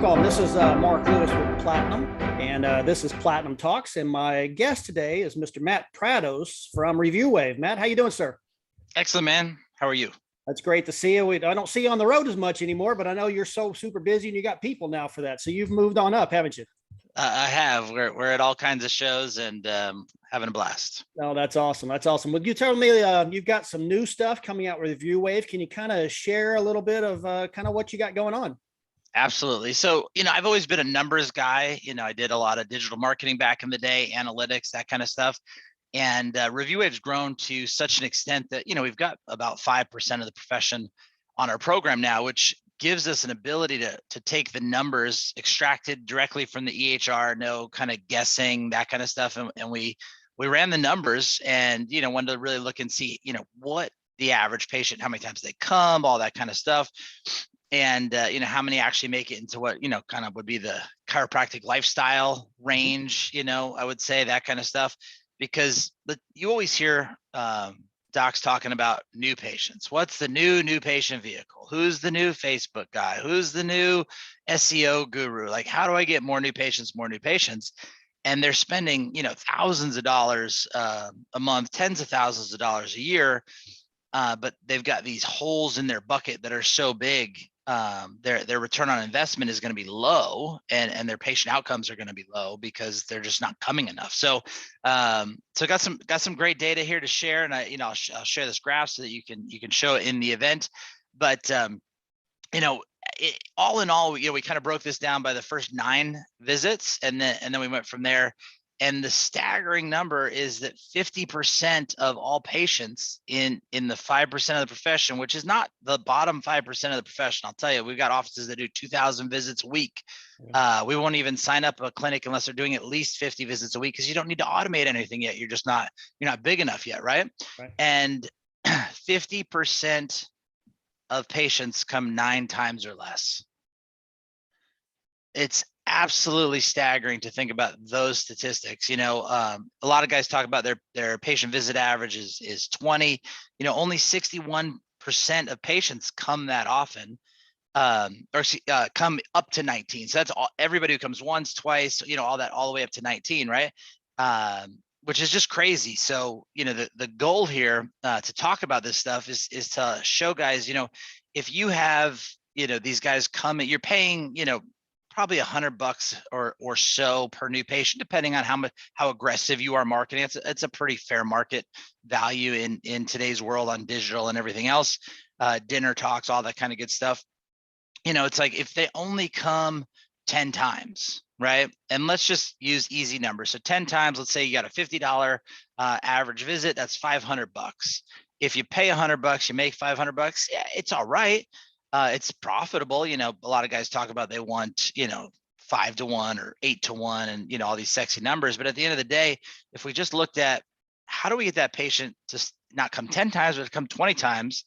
welcome. This is Mark Lewis with Platinum, and this is Platinum Talks. And my guest today is Mr. Matt Prados from Review Wave. Matt, how you doing, sir? Excellent, man. How are you? That's great to see you. I don't see you on the road as much anymore, but I know you're so super busy and you got people now for that. So you've moved on up, haven't you? I have. We're at all kinds of shows and having a blast. No, that's awesome. That's awesome. Well, you told me you've got some new stuff coming out with Review Wave. Can you kind of share a little bit of kind of what you got going on? Absolutely. So, I've always been a numbers guy. I did a lot of digital marketing back in the day, analytics, that kind of stuff. And Review Wave's grown to such an extent that, we've got about 5% of the profession on our program now, which gives us an ability to take the numbers extracted directly from the EHR, no kind of guessing, that kind of stuff. And we ran the numbers and, wanted to really look and see, what the average patient, how many times they come, all that kind of stuff. And, how many actually make it into what, kind of would be the chiropractic lifestyle range, I would say that kind of stuff, because you always hear docs talking about new patients. What's the new patient vehicle? Who's the new Facebook guy? Who's the new SEO guru? Like, how do I get more new patients, And they're spending, thousands of dollars a month, tens of thousands of dollars a year. But they've got these holes in their bucket that are so big. Their return on investment is going to be low, and their patient outcomes are going to be low because they're just not coming enough. So, got some great data here to share, and I'll share this graph so that you can show it in the event. But all in all, we kind of broke this down by the first 9 visits, and then we went from there. And the staggering number is that 50% of all patients in the 5% of the profession, which is not the bottom 5% of the profession. I'll tell you, we've got offices that do 2,000 visits a week. We won't even sign up a clinic unless they're doing at least 50 visits a week, because you don't need to automate anything yet. You're not big enough yet, right? And 50% of patients come 9 times or less. It's absolutely staggering to think about those statistics. A lot of guys talk about their patient visit average is 20. Only 61% of patients come that often, come up to 19. So that's everybody who comes once, twice, all the way up to 19, right? Which is just crazy. So, the goal here to talk about this stuff is to show guys, if you have, these guys come, you're paying, probably $100 or so per new patient, depending on how aggressive you are marketing. It's a pretty fair market value in today's world on digital and everything else, dinner talks, all that kind of good stuff. It's like if they only come 10 times, right? And let's just use easy numbers. So 10 times, let's say you got a $50 average visit, that's $500. If you pay $100, you make $500. Yeah, it's all right. It's profitable. A lot of guys talk about they want, 5 to 1 or 8 to 1 and, all these sexy numbers. But at the end of the day, if we just looked at how do we get that patient to not come 10 times, but to come 20 times,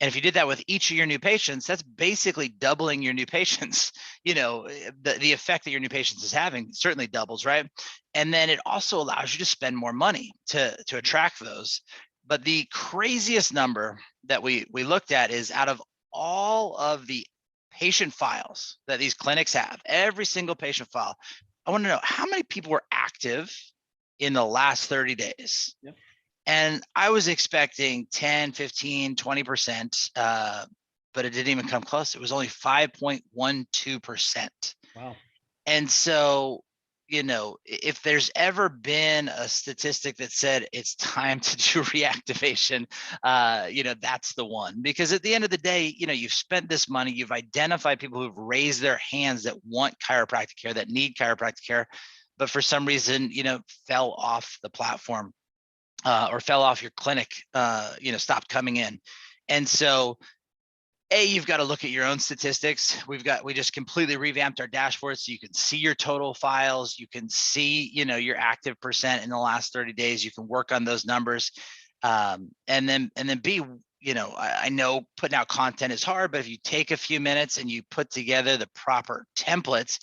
and if you did that with each of your new patients, that's basically doubling your new patients. The effect that your new patients is having certainly doubles, right? And then it also allows you to spend more money to attract those. But the craziest number that we looked at is out of all of the patient files that these clinics have, every single patient file, I want to know how many people were active in the last 30 days. Yep. And I was expecting 10, 15, 20%, but it didn't even come close. It was only 5.12%. Wow. And so, if there's ever been a statistic that said it's time to do reactivation, that's the one. Because at the end of the day, you've spent this money, you've identified people who've raised their hands that want chiropractic care, that need chiropractic care, but for some reason, fell off the platform or fell off your clinic, stopped coming in. And so, you've got to look at your own statistics. We just completely revamped our dashboard so you can see your total files. You can see, your active percent in the last 30 days. You can work on those numbers. And then B, I know putting out content is hard, but if you take a few minutes and you put together the proper templates,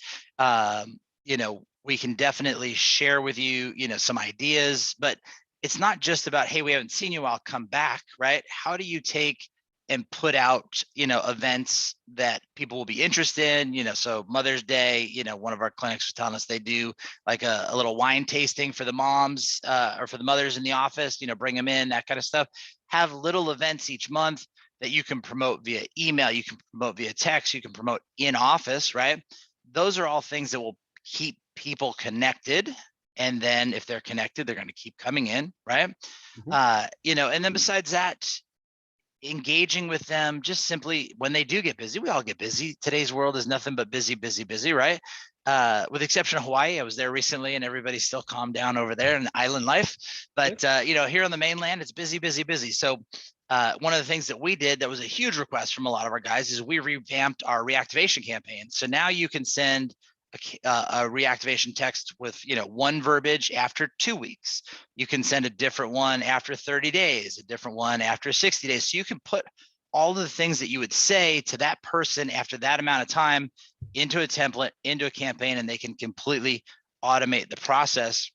we can definitely share with you, some ideas. But it's not just about, hey, we haven't seen you, I'll come back, right? How do you take and put out, events that people will be interested in, so Mother's Day, one of our clinics was telling us they do like a little wine tasting for the moms or for the mothers in the office, bring them in, that kind of stuff. Have little events each month that you can promote via email, you can promote via text, you can promote in office, right? Those are all things that will keep people connected. And then if they're connected, they're going to keep coming in, right? And then besides that, engaging with them just simply when they do get busy. We all get busy. Today's world is nothing but busy, busy, busy, right? With the exception of Hawaii. I was there recently and everybody's still calmed down over there in island life. But, here on the mainland, it's busy, busy, busy. So one of the things that we did that was a huge request from a lot of our guys is we revamped our reactivation campaign. So now you can send a reactivation text with one verbiage after 2 weeks. You can send a different one after 30 days, a different one after 60 days. So you can put all the things that you would say to that person after that amount of time into a template, into a campaign, and they can completely automate the process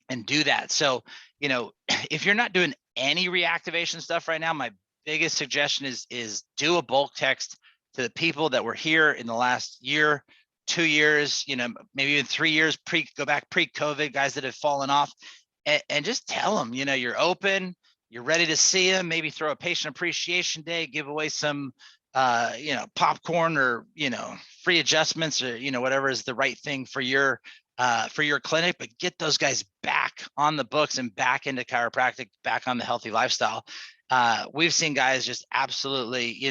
and do that. So if you're not doing any reactivation stuff right now, my biggest suggestion is do a bulk text to the people that were here in the last year, 2 years, maybe even 3 years, go back pre-COVID, guys that have fallen off, and just tell them, you're open, you're ready to see them, maybe throw a patient appreciation day, give away some, popcorn or, free adjustments or, whatever is the right thing for your clinic, but get those guys back on the books and back into chiropractic, back on the healthy lifestyle. We've seen guys just absolutely,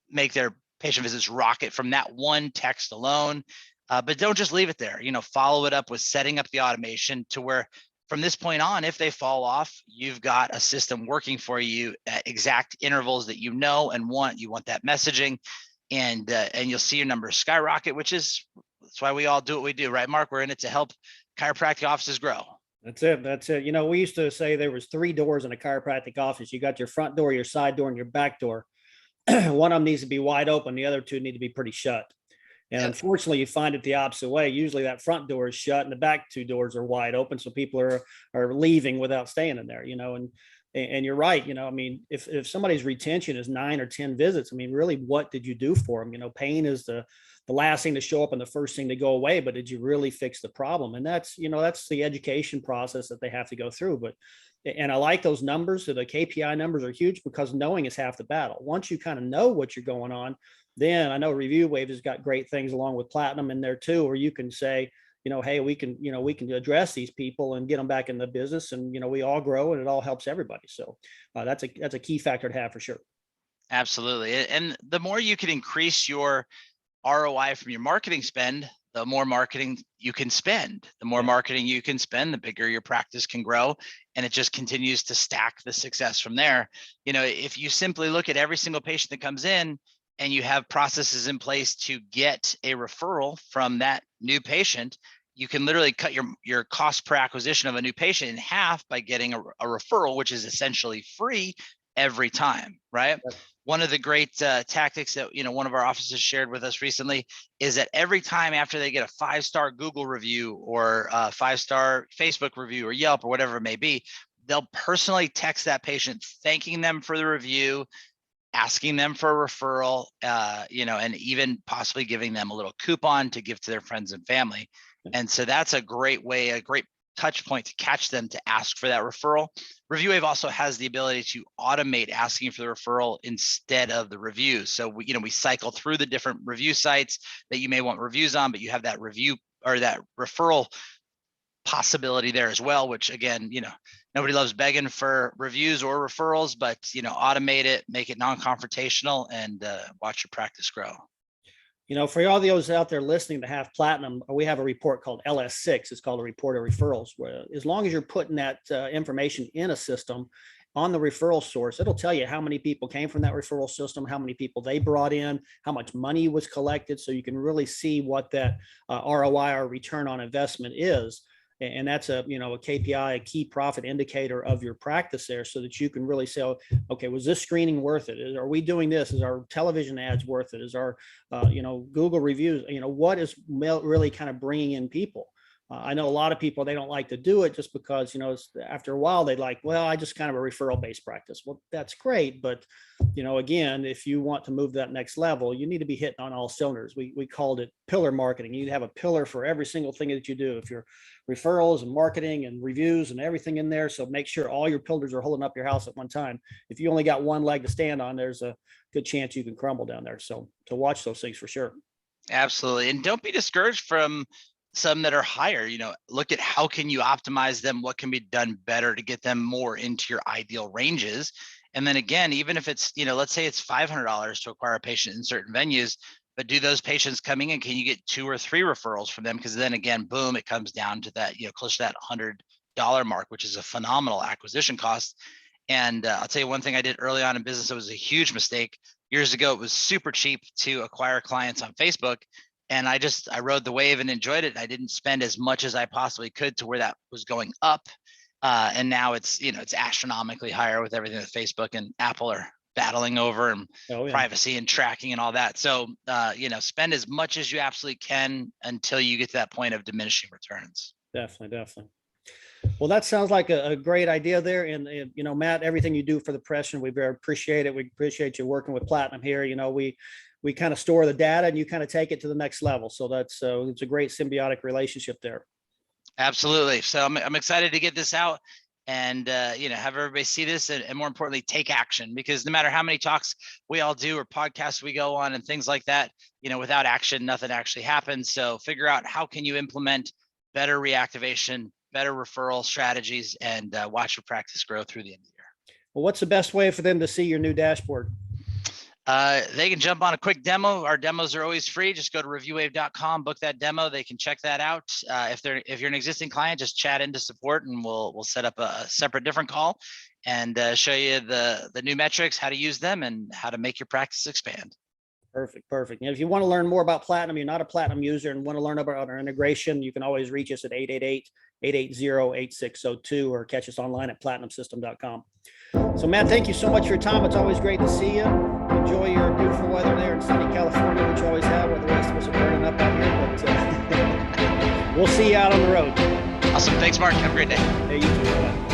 make their patient visits rocket from that one text alone. But don't just leave it there, follow it up with setting up the automation to where from this point on, if they fall off, you've got a system working for you at exact intervals that and want. You want that messaging, and you'll see your numbers skyrocket, that's why we all do what we do, right, Mark? We're in it to help chiropractic offices grow. That's it. We used to say there was 3 doors in a chiropractic office. You got your front door, your side door, and your back door. One of them needs to be wide open. The other 2 need to be pretty shut. And unfortunately, you find it the opposite way. Usually that front door is shut and the back 2 doors are wide open. So people are leaving without staying in there, and you're right. If somebody's retention is 9 or 10 visits, really, what did you do for them? Pain is the last thing to show up and the first thing to go away, but did you really fix the problem? And that's the education process that they have to go through. And I like those numbers. So the KPI numbers are huge because knowing is half the battle. Once you kind of know what you're going on, then I know Review Wave has got great things along with Platinum in there too, where you can say, hey, we can address these people and get them back in the business, and we all grow and it all helps everybody. So that's a key factor to have for sure. Absolutely. And the more you can increase your ROI from your marketing spend, the more marketing you can spend. The more marketing you can spend, the bigger your practice can grow. And it just continues to stack the success from there. If you simply look at every single patient that comes in and you have processes in place to get a referral from that new patient, you can literally cut your cost per acquisition of a new patient in half by getting a referral, which is essentially free every time, right? One of the great tactics that one of our offices shared with us recently is that every time after they get a 5-star Google review or a 5-star Facebook review or Yelp or whatever it may be, they'll personally text that patient thanking them for the review, asking them for a referral, and even possibly giving them a little coupon to give to their friends and family. And so that's a great way, a great touch point to catch them to ask for that referral. ReviewWave also has the ability to automate asking for the referral instead of the review. So we cycle through the different review sites that you may want reviews on, but you have that review or that referral possibility there as well, which again, nobody loves begging for reviews or referrals, but automate it, make it non-confrontational, and watch your practice grow. For all those out there listening that have Platinum, we have a report called LS6. It's called a report of referrals, where as long as you're putting that information in a system on the referral source, it'll tell you how many people came from that referral system, how many people they brought in, how much money was collected. So you can really see what that ROI or return on investment is. And that's a KPI, a key profit indicator of your practice there, so that you can really say, okay, was this screening worth it? Are we doing this? Is our television ads worth it? Is our, Google reviews, what is really kind of bringing in people? I know a lot of people, they don't like to do it just because, after a while they'd like, well, I just kind of a referral based practice. Well, that's great. But, again, if you want to move that next level, you need to be hitting on all cylinders. We called it pillar marketing. You have a pillar for every single thing that you do. If you're referrals and marketing and reviews and everything in there. So make sure all your pillars are holding up your house at one time. If you only got one leg to stand on, there's a good chance you can crumble down there. So to watch those things for sure. Absolutely. And don't be discouraged from some that are higher. Look at how can you optimize them, what can be done better to get them more into your ideal ranges. And then again, even if it's, let's say it's $500 to acquire a patient in certain venues, but do those patients coming in, can you get 2 or 3 referrals from them? Because then again, boom, it comes down to that, close to that $100 mark, which is a phenomenal acquisition cost. And I'll tell you one thing I did early on in business, it was a huge mistake. Years ago, it was super cheap to acquire clients on Facebook. And I rode the wave and enjoyed it. I didn't spend as much as I possibly could to where that was going up. And now it's, it's astronomically higher with everything that Facebook and Apple are battling over, and privacy and tracking and all that. So, spend as much as you absolutely can until you get to that point of diminishing returns. Definitely. Well, that sounds like a great idea there. And, Matt, everything you do for the profession, we very appreciate it. We appreciate you working with Platinum here. We kind of store the data and you kind of take it to the next level. So it's a great symbiotic relationship there. Absolutely. So I'm excited to get this out and, have everybody see this and more importantly, take action, because no matter how many talks we all do or podcasts we go on and things like that, without action, nothing actually happens. So figure out how can you implement better reactivation, better referral strategies, and watch your practice grow through the end of the year. Well, what's the best way for them to see your new dashboard? They can jump on a quick demo. Our demos are always free. Just go to reviewwave.com, book that demo. They can check that out. If you're an existing client, just chat into support and we'll set up a separate different call and show you the new metrics, how to use them, and how to make your practice expand. Perfect. And if you want to learn more about Platinum, you're not a Platinum user and want to learn about our integration, you can always reach us at 888-880-8602 or catch us online at platinumsystem.com. So, Matt, thank you so much for your time. It's always great to see you. Enjoy your beautiful weather there in sunny California, which you always have, while the rest of us are burning up out here. But we'll see you out on the road. Awesome. Thanks, Mark. Have a great day. Hey, you too. Bye.